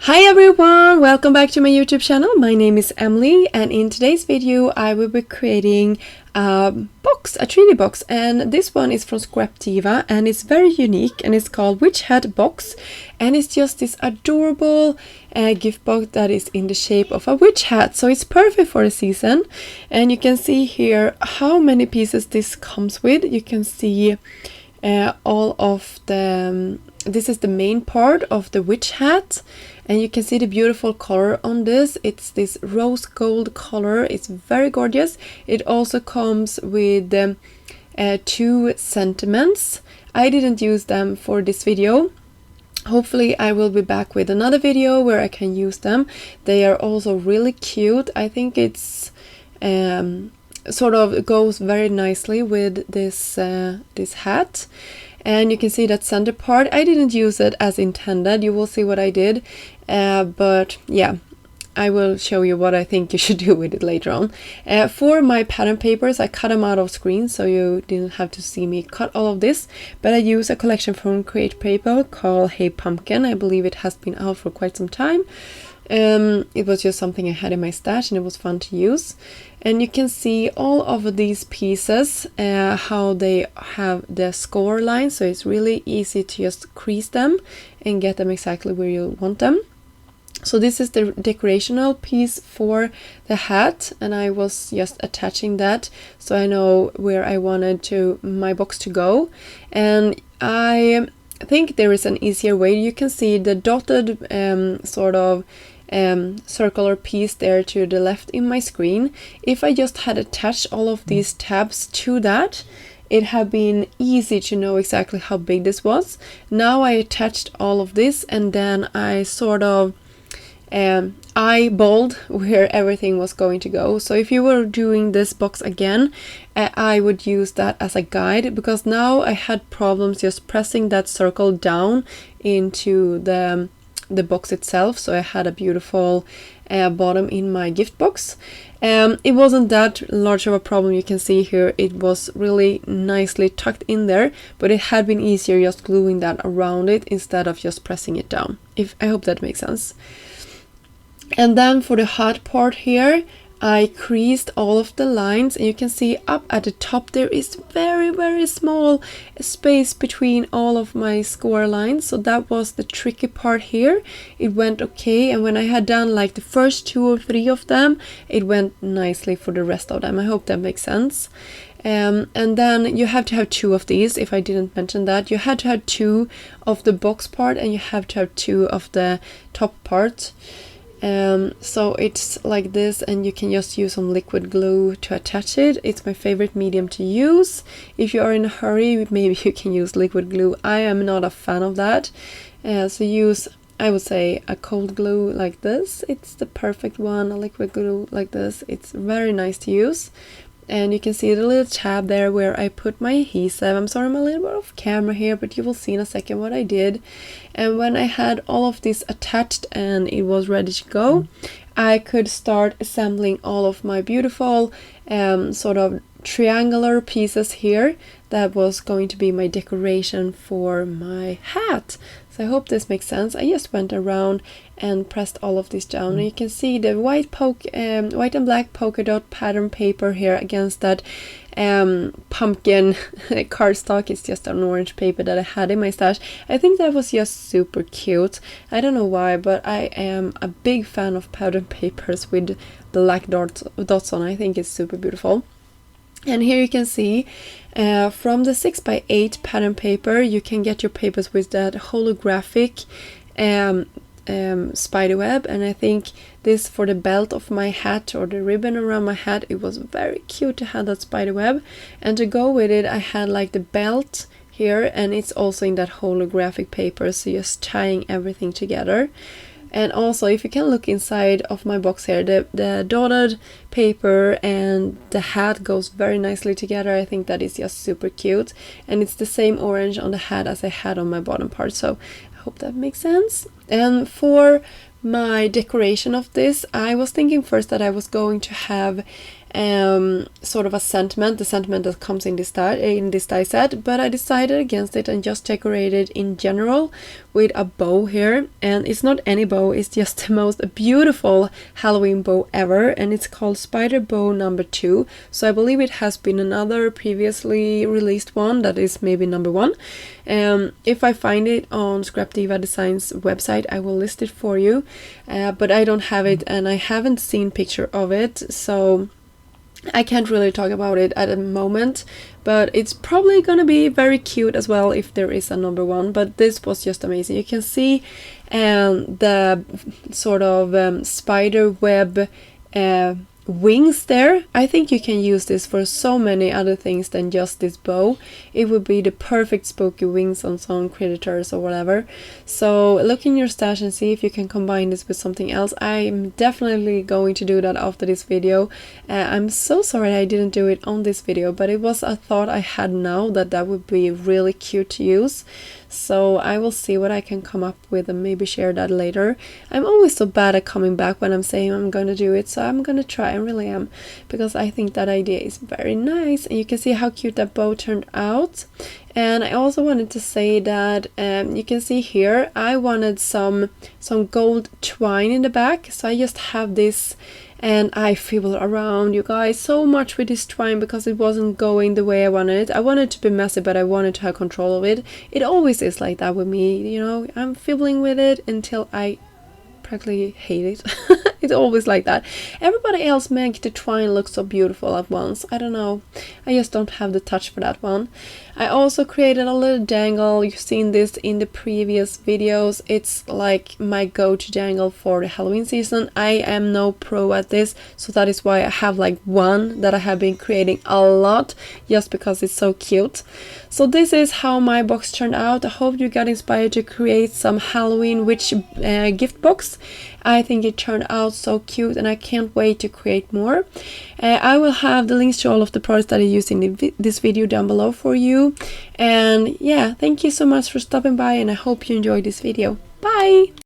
Hi everyone, welcome back to my YouTube channel. My name is Emily and in today's video I will be creating a box, a 3D box, and this one is from Diva and it's very unique and it's called Witch Hat Box, and it's just this adorable gift box that is in the shape of a witch hat, so it's perfect for the season. And you can see here how many pieces this comes with. You can see all of the this is the main part of the witch hat, and you can see the beautiful color on this. It's this rose gold color. It's very gorgeous. It also comes with 2 sentiments. I didn't use them for this video. Hopefully I will be back with another video where I can use them. They are also really cute. I think it's sort of goes very nicely with this this hat. And you can see that center part, I didn't use it as intended. You will see what I did, but yeah, I will show you what I think you should do with it later on. For my pattern papers, I cut them out of screen so you didn't have to see me cut all of this, but I use a collection from Create Paper called Hey Pumpkin. I believe it has been out for quite some time. It was just something I had in my stash and it was fun to use. And you can see all of these pieces, how they have the score line, so it's really easy to just crease them and get them exactly where you want them. So this is the decorational piece for the hat, and I was just attaching that so I know where I wanted my box to go. And I think there is an easier way. You can see the dotted sort of circular piece there to the left in my screen. If I just had attached all of these tabs to that, it had been easy to know exactly how big this was. Now I attached all of this and then I sort of eyeballed where everything was going to go. So if you were doing this box again, I would use that as a guide, because now I had problems just pressing that circle down into the box itself, so I had a beautiful bottom in my gift box. It wasn't that large of a problem. You can see here it was really nicely tucked in there, but it had been easier just gluing that around it instead of just pressing it down. I hope that makes sense. And then for the hard part here, I creased all of the lines, and you can see up at the top there is very small space between all of my score lines, so that was the tricky part here. It went okay, and when I had done like the first 2 or 3 of them, it went nicely for the rest of them. I hope that makes sense. And then you have to have 2 of these. If I didn't mention that, you had to have 2 of the box part and you have to have 2 of the top part. So it's like this, and you can just use some liquid glue to attach it. It's my favorite medium to use. If you are in a hurry, maybe you can use liquid glue. I am not a fan of that. So use, I would say, a cold glue like this. It's the perfect one. A liquid glue like this. It's very nice to use. And you can see the little tab there where I put my adhesive. I'm sorry I'm a little bit off camera here, but you will see in a second what I did. And when I had all of this attached and it was ready to go, I could start assembling all of my beautiful sort of triangular pieces here. That was going to be my decoration for my hat. So I hope this makes sense. I just went around and pressed all of this down, and you can see the white and black polka dot pattern paper here against that pumpkin cardstock. It's just an orange paper that I had in my stash. I think that was just super cute. I don't know why, but I am a big fan of pattern papers with black dots on. I think it's super beautiful. And here you can see from the 6x8 pattern paper, you can get your papers with that holographic spider web. And I think this for the belt of my hat, or the ribbon around my hat, it was very cute to have that spider web. And to go with it, I had like the belt here, and it's also in that holographic paper, so just tying everything together. And also, if you can look inside of my box here, the dotted paper and the hat goes very nicely together. I think that is just super cute. And it's the same orange on the hat as I had on my bottom part. So I hope that makes sense. And for my decoration of this, I was thinking first that I was going to have sort of a sentiment, the sentiment that comes in this die set, but I decided against it and just decorated in general with a bow here. And it's not any bow, it's just the most beautiful Halloween bow ever, and it's called Spider Bow number 2. So I believe it has been another previously released one that is maybe number 1. If I find it on Scrap Diva Designs website, I will list it for you, but I don't have it and I haven't seen picture of it, so I can't really talk about it at the moment, but it's probably gonna be very cute as well if there is a number 1. But this was just amazing. You can see the sort of spider web wings there. I think you can use this for so many other things than just this bow. It would be the perfect spooky wings on some critters or whatever. So look in your stash and see if you can combine this with something else. I'm definitely going to do that after this video. I'm so sorry I didn't do it on this video, but it was a thought I had now that would be really cute to use. So I will see what I can come up with and maybe share that later. I'm always so bad at coming back when I'm saying I'm going to do it, so I'm going to try, I really am, because I think that idea is very nice. And you can see how cute that bow turned out. And I also wanted to say that you can see here I wanted some gold twine in the back, so I just have this and I fiddled around, you guys, so much with this twine because it wasn't going the way I wanted it. I wanted it to be messy, but I wanted to have control of it. It always is like that with me, you know, I'm fiddling with it until I practically hate it. It's always like that. Everybody else make the twine look so beautiful at once. I don't know, I just don't have the touch for that one. I also created a little dangle. You've seen this in the previous videos. It's like my go-to dangle for the Halloween season. I am no pro at this, so that is why I have like one that I have been creating a lot just because it's so cute. So this is how my box turned out. I hope you got inspired to create some Halloween witch gift box. I think it turned out so cute and I can't wait to create more. I will have the links to all of the products that I use in this video down below for you. And yeah, thank you so much for stopping by and I hope you enjoyed this video. Bye!